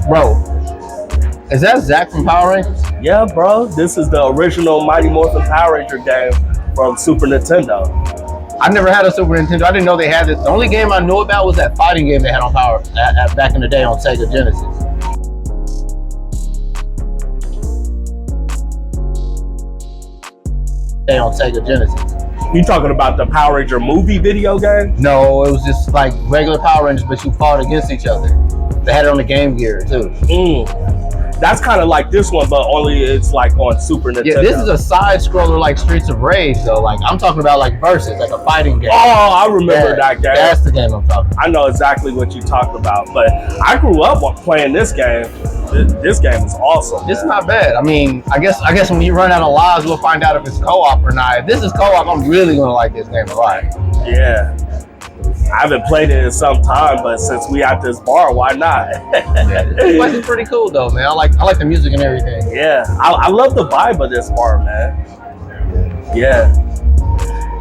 Bro, is that Zach from Power Rangers? Yeah, bro. This is the original Mighty Morphin Power Ranger game from Super Nintendo. I never had a Super Nintendo. I didn't know they had it. The only game I knew about was that fighting game they had on back in the day on Sega Genesis. On Sega Genesis. You talking about the Power Ranger movie video game? No, it was just like regular Power Rangers, but you fought against each other. They had it on the Game Gear too. That's kind of like this one, but only it's like on Super Nintendo. Yeah, this is a side scroller like Streets of Rage though. Like I'm talking about like Versus, like a fighting game. Oh, I remember that game. That's the game I'm talking about. I know exactly what you talked about, but I grew up playing this game. This game is awesome. It's not bad. I mean, I guess when you run out of lives, we'll find out if it's co-op or not. If this is co-op, I'm really gonna like this game a lot. Yeah. I haven't played it in some time, but since we at this bar, why not? It's pretty cool though, man. I like the music and everything. Yeah, I love the vibe of this bar, man. Yeah.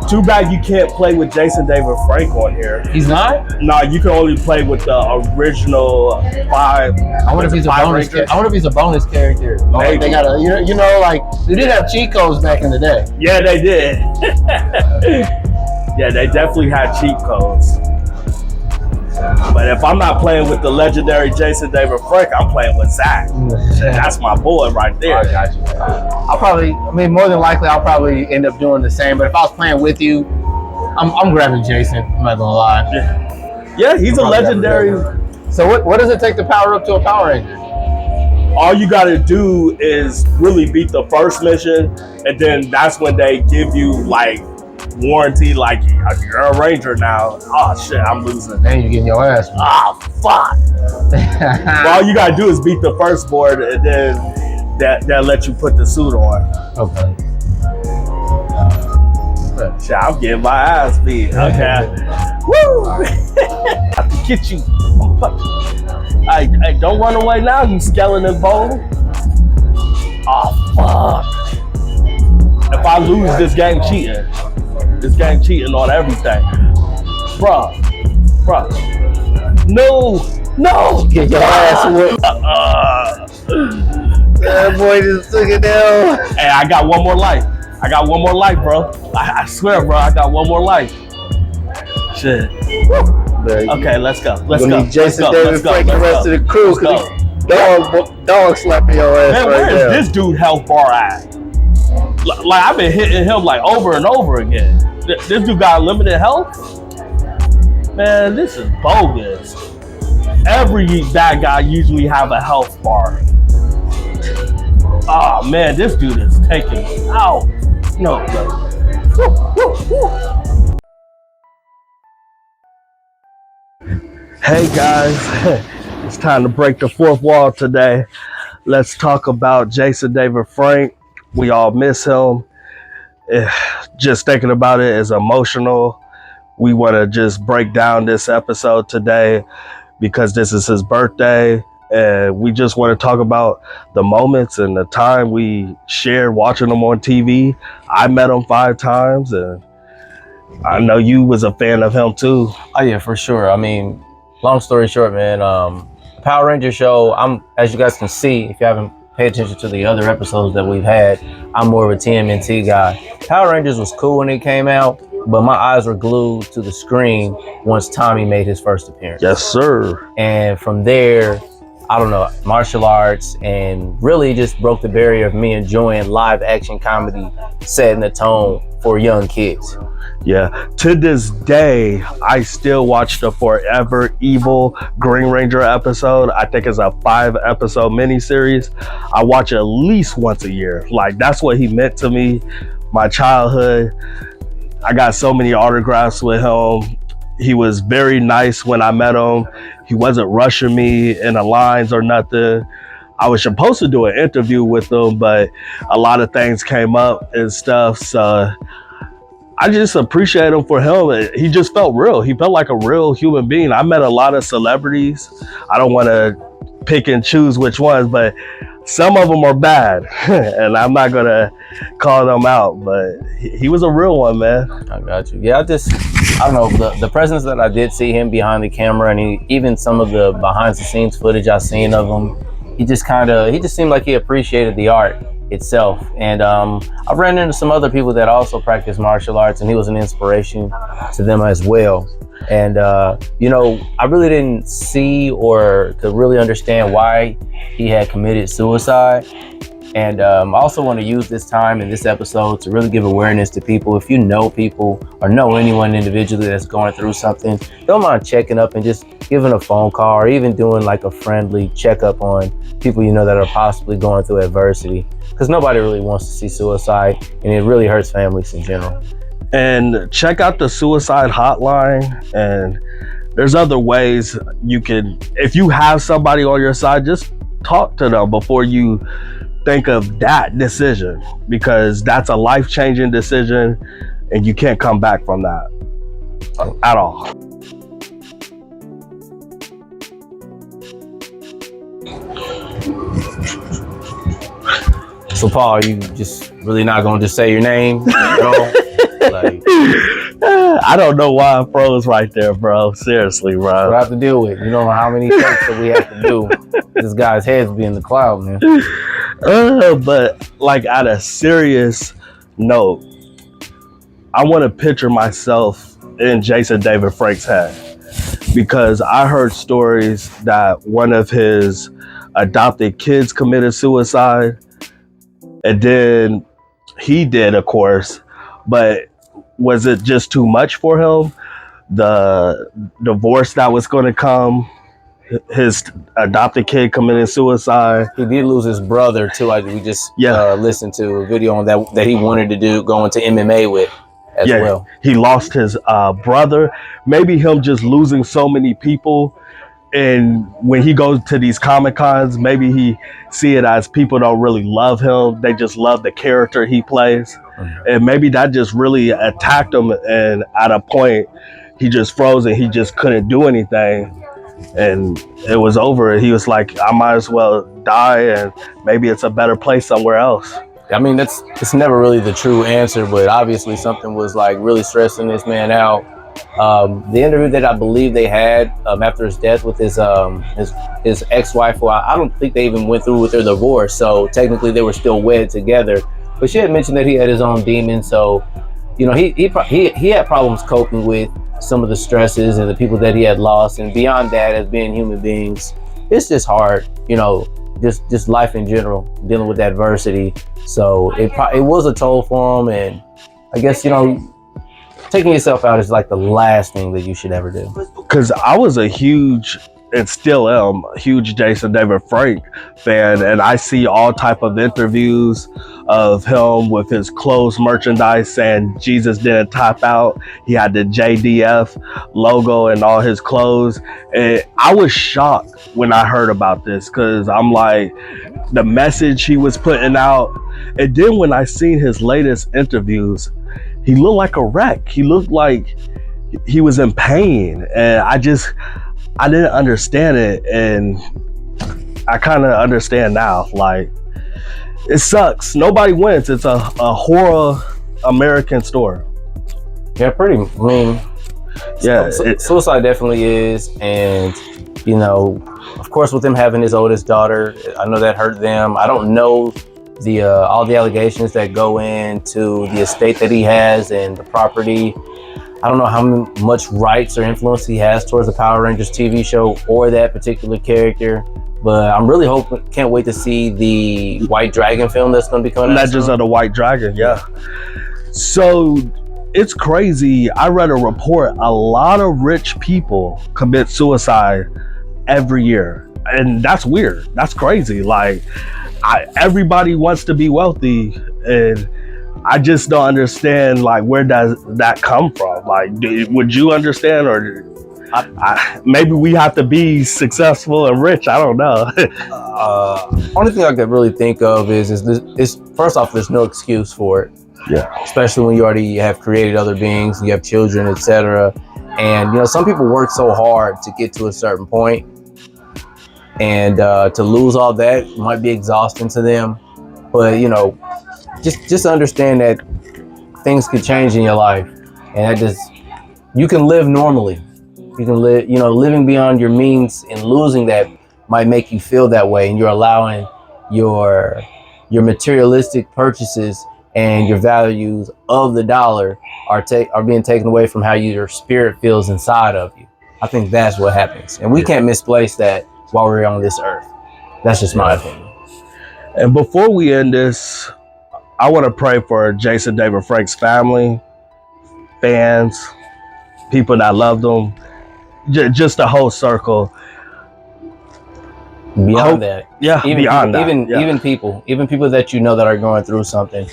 Too bad you can't play with Jason David Frank on here. He's not? No, you can only play with the original five. I wonder if he's a bonus. I wonder if he's a bonus character. Maybe. They got a, you know, like they did have cheat codes back in the day. Yeah, they did. Yeah, they definitely had cheat codes. But if I'm not playing with the legendary Jason David Frank, I'm playing with Zach. That's my boy right there. I got you. I'll probably, more than likely, I'll probably end up doing the same. But if I was playing with you, I'm grabbing Jason. I'm not gonna lie. Yeah, he's a legendary. So what does it take to power up to a Power Ranger? All you gotta do is really beat the first mission, and then that's when they give you like warranty, like you're a ranger now. Oh shit, I'm losing. Then you're getting your ass. Ah, fuck. But all you gotta do is beat the first board, and then they'll let you put the suit on. Okay. Shit, I'm getting my ass beat. Okay. Woo! I have to get you. Hey, don't run away now, you skeleton bone. Oh fuck. If I lose this game cheating. This game cheating on everything. Bruh. No! Get your ass whipped. That boy just took it down. Hey, I got one more life. Bro. I swear, bro, I got one more life. Shit. Okay, let's go. Let's go. Jason David Frank the rest of the crew. Dog slapping your ass. Man, where is this dude health bar at? Like I've been hitting him like over and over again. This dude got limited health? Man, this is bogus. Every bad guy usually have a health bar. Oh man, this dude is taking me out. No. Hey guys, it's time to break the fourth wall today. Let's talk about Jason David Frank. We all miss him. Just thinking about it is emotional. We want to just break down this episode today because this is his birthday, and we just want to talk about the moments and the time we shared watching him on TV. I met him 5 times, and I know you was a fan of him too. Oh yeah, for sure. I mean, long story short, man, Power Ranger show, as you guys can see, if you haven't paid attention to the other episodes that we've had, I'm more of a TMNT guy. Power Rangers was cool when it came out, but my eyes were glued to the screen once Tommy made his first appearance. Yes, sir. And from there, I don't know, martial arts, and really just broke the barrier of me enjoying live action comedy, setting the tone for young kids. Yeah, to this day, I still watch the Forever Evil Green Ranger episode. I think it's a 5-episode miniseries. I watch it at least once a year. Like, that's what he meant to me, my childhood. I got so many autographs with him. He was very nice when I met him. He wasn't rushing me in the lines or nothing. I was supposed to do an interview with him, but a lot of things came up and stuff. So I just appreciate him for him. He just felt real. He felt like a real human being. I met a lot of celebrities. I don't want to pick and choose which ones, but some of them are bad. And I'm not going to calling him out, but he was a real one, man. I got you. Yeah, I don't know, the presence that I did see him behind the camera, and even some of the behind the scenes footage I seen of him, he just seemed like he appreciated the art itself. And I've ran into some other people that also practice martial arts, and he was an inspiration to them as well. And you know, I really didn't see or could really understand why he had committed suicide. And I also want to use this time in this episode to really give awareness to people. If you know people or know anyone individually that's going through something, don't mind checking up and just giving a phone call, or even doing like a friendly checkup on people you know that are possibly going through adversity, because nobody really wants to see suicide, and it really hurts families in general. And check out the suicide hotline, and there's other ways you can, if you have somebody on your side, just talk to them before you think of that decision, because that's a life-changing decision and you can't come back from that at all. So Paul, you just really not gonna just say your name, you know? Like, I don't know why I froze right there, bro. Seriously, bro. what I have to deal with. You know how many takes that we have to do. This guy's head's be in the cloud, man. But like, at a serious note, I want to picture myself in Jason David Frank's head, because I heard stories that one of his adopted kids committed suicide, and then he did, of course, but was it just too much for him? The divorce that was going to come, his adopted kid committing suicide. He did lose his brother too. We just Yeah. listened to a video on that he wanted to do, go into MMA with as well. He lost his brother. Maybe him just losing so many people, and when he goes to these Comic Cons, maybe he see it as people don't really love him. They just love the character he plays. And maybe that just really attacked him, and at a point he just froze and he just couldn't do anything, and it was over. He was like, I might as well die, and maybe it's a better place somewhere else. I mean, it's never really the true answer, but obviously something was like really stressing this man out. The interview that I believe they had after his death with his ex-wife, who I don't think they even went through with their divorce, so technically they were still wed together. But she had mentioned that he had his own demons, so you know he had problems coping with some of the stresses and the people that he had lost, and beyond that, as being human beings, it's just hard, you know, just life in general, dealing with adversity. So it was a toll for him, and I guess, you know, taking yourself out is like the last thing that you should ever do. Because I was a huge, and still am, a huge Jason David Frank fan, and I see all type of interviews of him with his clothes merchandise saying Jesus didn't tap out. He had the JDF logo and all his clothes, and I was shocked when I heard about this, because I'm like, the message he was putting out. And then when I seen his latest interviews, he looked like a wreck. He looked like he was in pain, and I didn't understand it, and I kind of understand now. Like, it sucks. Nobody wins. It's a horror American story. Yeah, pretty. I mean, Yeah, suicide definitely is, and you know, of course, with him having his oldest daughter, I know that hurt them. I don't know the all the allegations that go into the estate that he has and the property. I don't know how much rights or influence he has towards the Power Rangers TV show or that particular character. But I'm really can't wait to see the White Dragon film that's going to be coming out. Legends of the White Dragon, yeah. So it's crazy. I read a report. A lot of rich people commit suicide every year, and that's weird. That's crazy. Like, everybody wants to be wealthy, and I just don't understand, like, where does that come from? Like, would you understand, or maybe we have to be successful and rich? I don't know. Only thing I could really think of is first off, there's no excuse for it. Yeah. Especially when you already have created other beings, you have children, etc. And you know, some people work so hard to get to a certain point, and to lose all that might be exhausting to them. But you know, just understand that things could change in your life, and that just you can live normally. You can live, living beyond your means and losing that might make you feel that way, and you're allowing your materialistic purchases and your values of the dollar are being taken away from how your spirit feels inside of you. I think that's what happens, and we can't misplace that while we're on this earth. That's just my opinion. And before we end this, I want to pray for Jason David Frank's family, fans, people that loved him, just the whole circle. Beyond that, even people that you know that are going through something,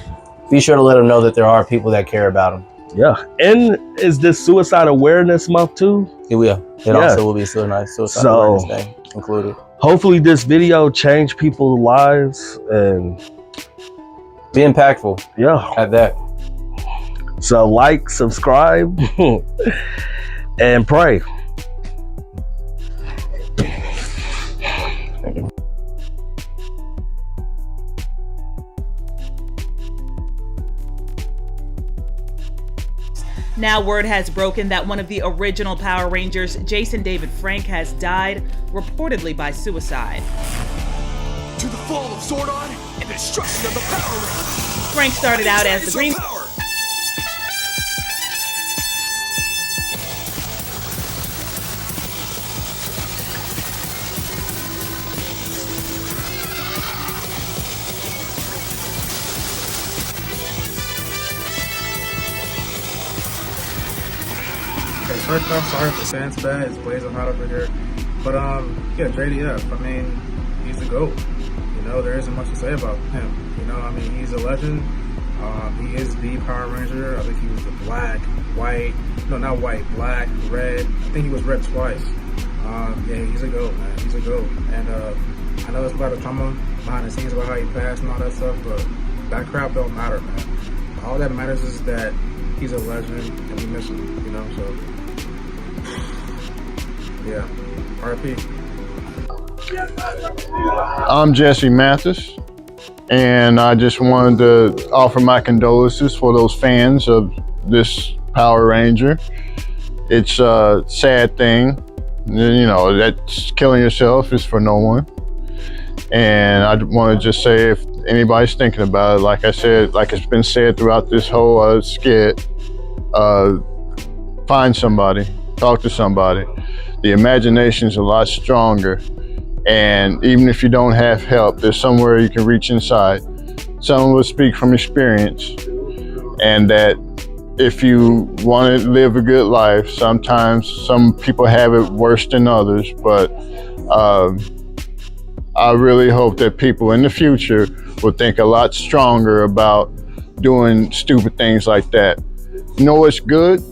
be sure to let them know that there are people that care about them. Yeah, and is this Suicide Awareness Month too? It will. It also will be Suicide Awareness Day included. Hopefully, this video changed people's lives and be impactful. Yeah, at that. So like, subscribe, and pray. Now word has broken that one of the original Power Rangers, Jason David Frank, has died, reportedly by suicide. To the fall of Zordon and the destruction of the Power Rangers. Frank started out as the Green... First off, sorry for saying it's bad. It's blazing hot over here. But, yeah, JDF, I mean, he's the GOAT. There isn't much to say about him. He's a legend. He is the Power Ranger. I think he was the black, red. I think he was red twice. Yeah, he's a GOAT, man. He's a GOAT. And I know there's a lot of drama behind the scenes about how he passed and all that stuff, but that crap don't matter, man. All that matters is that he's a legend and we miss him, so... Yeah, RIP. I'm Jesse Mathis, and I just wanted to offer my condolences for those fans of this Power Ranger. It's a sad thing, that's killing yourself is for no one. And I want to just say, if anybody's thinking about it, like I said, like it's been said throughout this whole skit, find somebody, talk to somebody. The imagination's a lot stronger, and even if you don't have help, there's somewhere you can reach inside. Someone will speak from experience, and that if you want to live a good life, sometimes some people have it worse than others, but I really hope that people in the future will think a lot stronger about doing stupid things like that. You know what's good?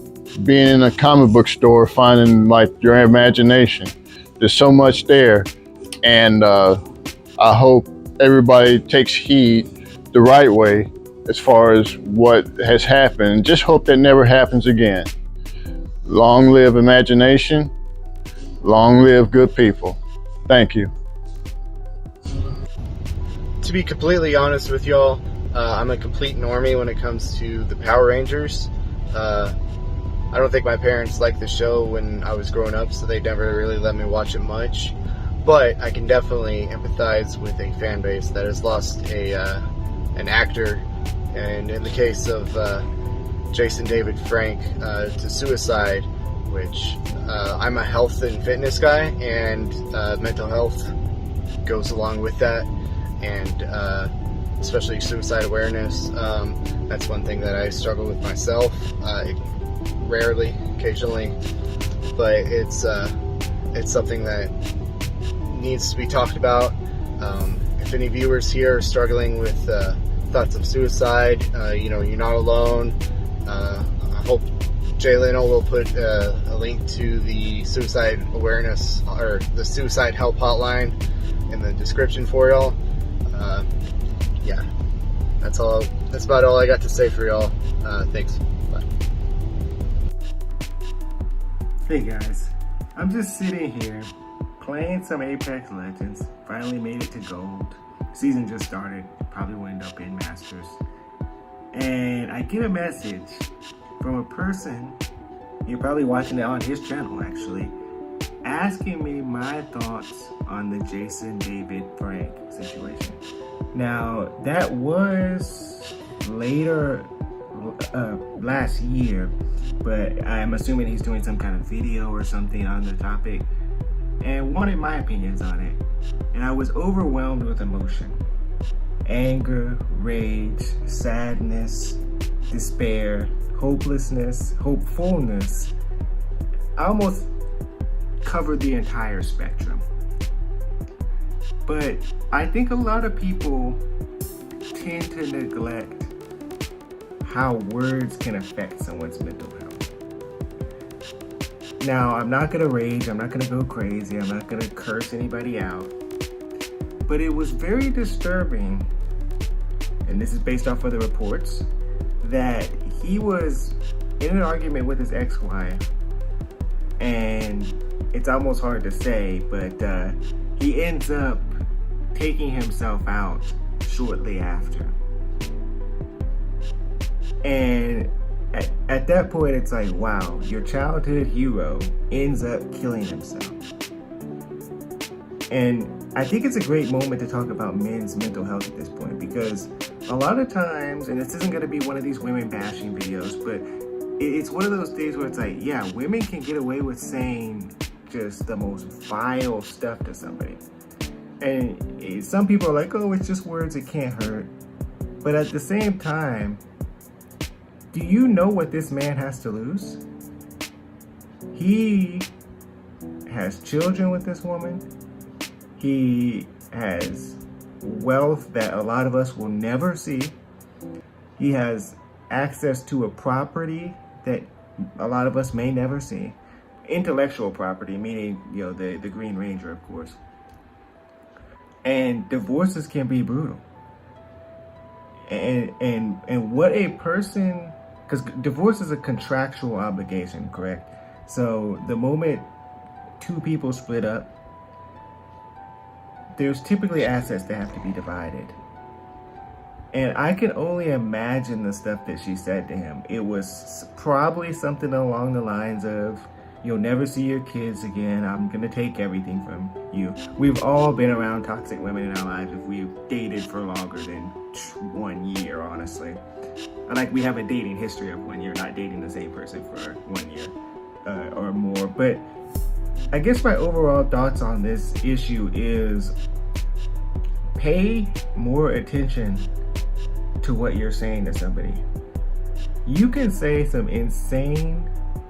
Being in a comic book store, finding like your imagination. There's so much there, and I hope everybody takes heed the right way as far as what has happened. Just hope that never happens again. Long live imagination. Long live good people. Thank you. To be completely honest with y'all, I'm a complete normie when it comes to the Power Rangers. I don't think my parents liked the show when I was growing up, so they never really let me watch it much. But I can definitely empathize with a fan base that has lost an actor, and in the case of Jason David Frank to suicide, which I'm a health and fitness guy, and mental health goes along with that, and especially suicide awareness. That's one thing that I struggle with myself. Rarely, occasionally, but it's something that needs to be talked about. If any viewers here are struggling with thoughts of suicide, you're not alone. I hope Jay Leno will put a link to the suicide awareness or the suicide help hotline in the description for y'all. Yeah, that's about all I got to say for y'all. Thanks. Bye. Hey guys, I'm just sitting here playing some Apex Legends. Finally made it to gold. Season just started, probably will end up in Masters. and I get a message from a person, you're probably watching it on his channel actually, asking me my thoughts on the Jason David Frank situation. Now, that was later last year, but I'm assuming he's doing some kind of video or something on the topic and wanted my opinions on it. And I was overwhelmed with emotion. Anger, rage, sadness, despair, hopelessness, hopefulness. I almost covered the entire spectrum. But I think a lot of people tend to neglect how words can affect someone's mental health. Now, I'm not gonna rage, I'm not gonna go crazy, I'm not gonna curse anybody out, but it was very disturbing, and this is based off of the reports, that he was in an argument with his ex-wife, and it's almost hard to say, but he ends up taking himself out shortly after. And at that point, it's like, wow, your childhood hero ends up killing himself. And I think it's a great moment to talk about men's mental health at this point, because a lot of times, and this isn't going to be one of these women bashing videos, but it's one of those days where it's like, yeah, women can get away with saying just the most vile stuff to somebody. And some people are like, oh, it's just words, it can't hurt. But at the same time, do you know what this man has to lose? He has children with this woman. He has wealth that a lot of us will never see. He has access to a property that a lot of us may never see. Intellectual property, meaning, you know, the Green Ranger, of course. And divorces can be brutal. And what a person, because divorce is a contractual obligation, correct? So the moment two people split up, there's typically assets that have to be divided. And I can only imagine the stuff that she said to him. It was probably something along the lines of, you'll never see your kids again. I'm gonna take everything from you. We've all been around toxic women in our lives if we've dated for longer than 1 year, honestly. Like, we have a dating history of 1 year, not dating the same person for 1 year or more. But I guess my overall thoughts on this issue is pay more attention to what you're saying to somebody. You can say some insane,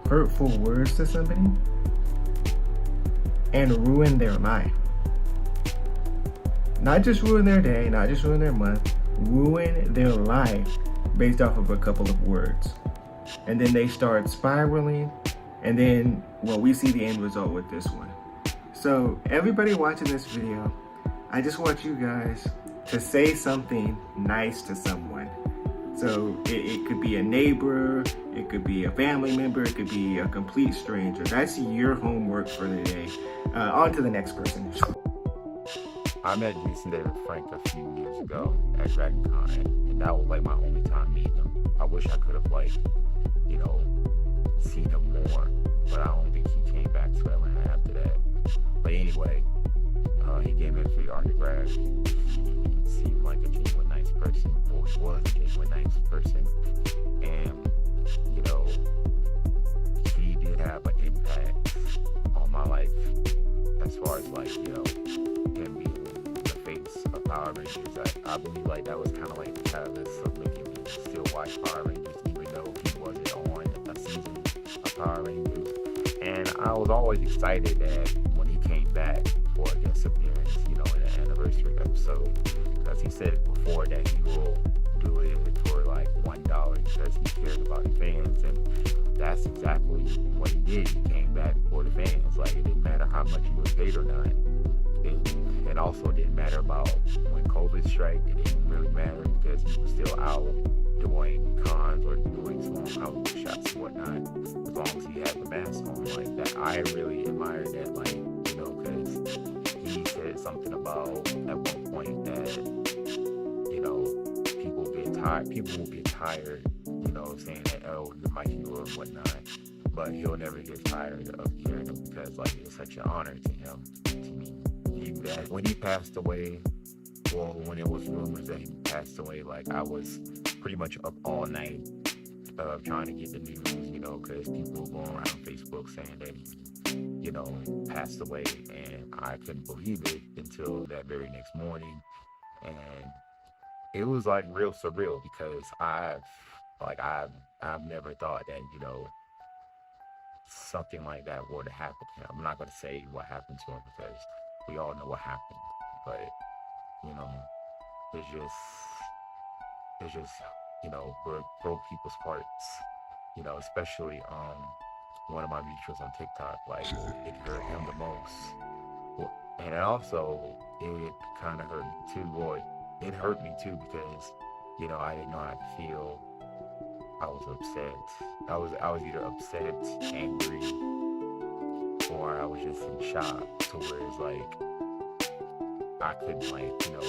hurtful words to somebody and ruin their life. Not just ruin their day, not just ruin their month, ruin their life based off of a couple of words. And then they start spiraling, and then, well, we see the end result with this one. So everybody watching this video, I just want you guys to say something nice to someone. So it could be a neighbor, it could be a family member, it could be a complete stranger. That's your homework for the day. On to the next person. I met Jason David Frank a few years ago at Dragon Con, and that was like my only time meeting him. I wish I could have, like, you know, seen him more, but I don't think he came back to Atlanta after that. But anyway, he gave me a free autograph. He seemed like a genuine nice person, or he was a genuine nice person, and, you know, he did have an impact on my life as far as, like, you know, him being the face of Power Rangers. I believe, like, that was kind of like the catalyst of making me still watch Power Rangers, even though he wasn't on a season of Power Rangers. And I was always excited that when he came back for a guest appearance, you know, in an anniversary episode, because he said before that he will do it for like $1 because he cares about the fans, and that's exactly what he did. He came back for the fans. Like, it didn't matter how much he was paid or not. It also didn't matter about when COVID struck. It didn't really matter because he was still out doing cons or doing small Hollywood shots and whatnot, as long as he had the mask on. Like, that, I really admired that, like, you know, because he said something about at one point that, you know, people will get tired, you know, saying that, oh, you're my hero and whatnot. But he'll never get tired of hearing him because, like, it's such an honor to him, to me. When he passed away, well, when it was rumors that he passed away, like, I was pretty much up all night trying to get the news, you know, because people were going around Facebook saying that he, you know, passed away, and I couldn't believe it until that very next morning. And it was like real surreal because I've never thought that, you know, something like that would happen to him. I'm not going to say what happened to him because we all know what happened, but, you know, it's just, you know, broke people's hearts, you know, especially one of my mutuals on TikTok, like, it hurt him the most. And also, it kind of hurt me too. Well, it hurt me too because, you know, I didn't know how to feel. I was upset. I was either upset, angry, or I was just in shock to where it's like I couldn't, like, you know,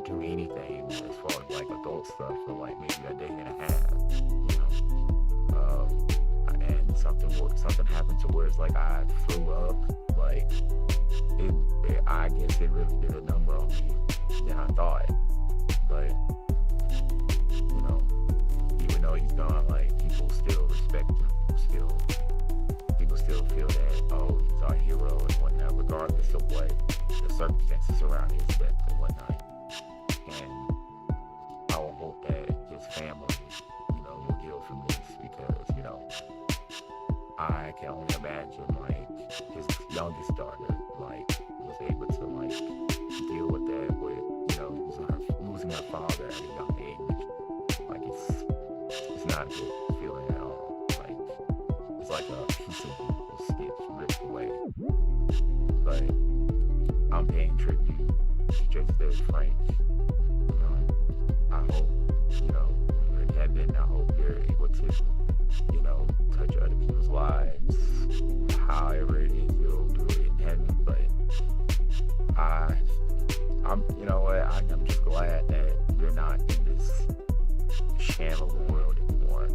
do anything as far as like adult stuff for like maybe a day and a half, you know. And something happened to where it's like I threw up. Like I guess it really did a number on me than I thought. But you know, even though he's gone, like people still respect him. People still feel that, oh, he's our hero and whatnot, regardless of what the circumstances around his death and whatnot. And I will hope that his family, you know, will heal from this because, you know, I can only imagine like his youngest daughter like was able to like deal with that with, you know, losing her father at a young age. Like it's not a good feeling at all. Like it's like a piece of you gets ripped away. But I'm paying tribute to Jason David Frank. You know, I hope, you know, when you're in heaven, I hope you're able to, you know, touch other people's lives. However it is, you'll do it in heaven. But I'm, you know what, I'm just glad that you're not in this sham of a world anymore.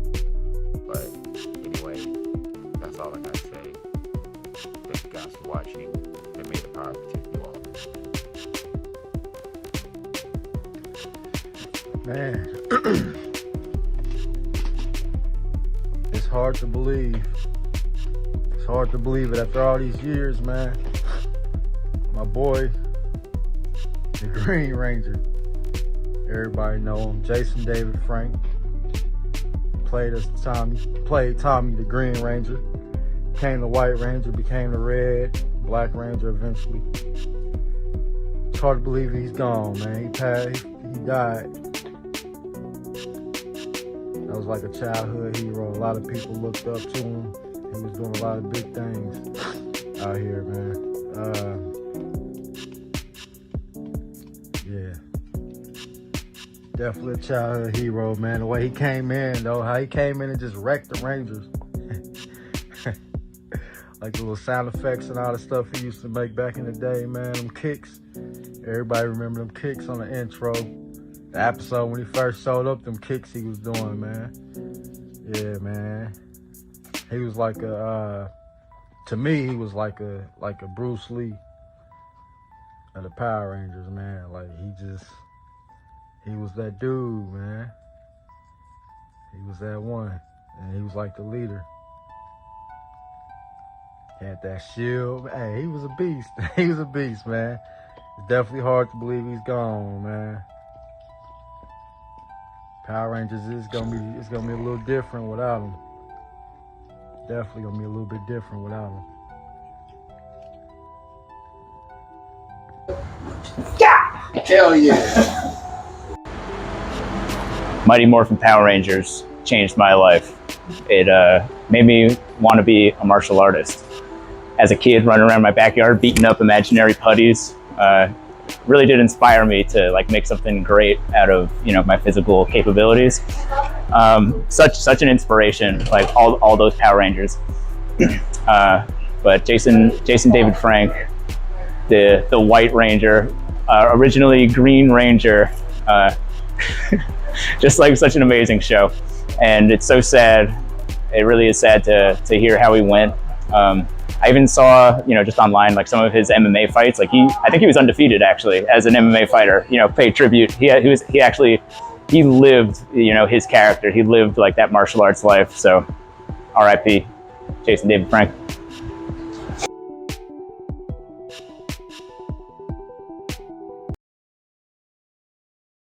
But anyway, that's all I gotta say. Thank you guys for watching, and may the power protect you all. Man, it's hard to believe. It's hard to believe it after all these years, man. My boy, the Green Ranger. Everybody know him. Jason David Frank. Played Tommy the Green Ranger. Became the White Ranger, became the Red, Black Ranger eventually. It's hard to believe he's gone, man. He died. That was like a childhood hero. A lot of people looked up to him. He was doing a lot of big things out here, man. Yeah. Definitely a childhood hero, man. The way he came in, though, how he came in and just wrecked the Rangers. Like the little sound effects and all the stuff he used to make back in the day, man. Them kicks. Everybody remember them kicks on the intro. The episode when he first showed up, them kicks he was doing, man. Yeah, man. He was like to me, he was like a Bruce Lee of the Power Rangers, man. Like he was that dude, man. He was that one, and he was like the leader. Had that shield. Hey, he was a beast. He was a beast, man. It's definitely hard to believe he's gone, man. Power Rangers it's gonna be a little different without him. Definitely gonna be a little bit different without him. Yeah! Hell yeah! Mighty Morphin Power Rangers changed my life. It made me want to be a martial artist. As a kid, running around my backyard, beating up imaginary putties, really did inspire me to like make something great out of, you know, my physical capabilities. Such an inspiration, like all those Power Rangers. But Jason David Frank, the White Ranger, originally Green Ranger, Just like such an amazing show. And it's so sad. It really is sad to hear how he went. I even saw, just online, like some of his MMA fights. Like I think he was undefeated actually as an MMA fighter. Paid tribute. He lived, his character. He lived like that martial arts life. So, R.I.P. Jason David Frank.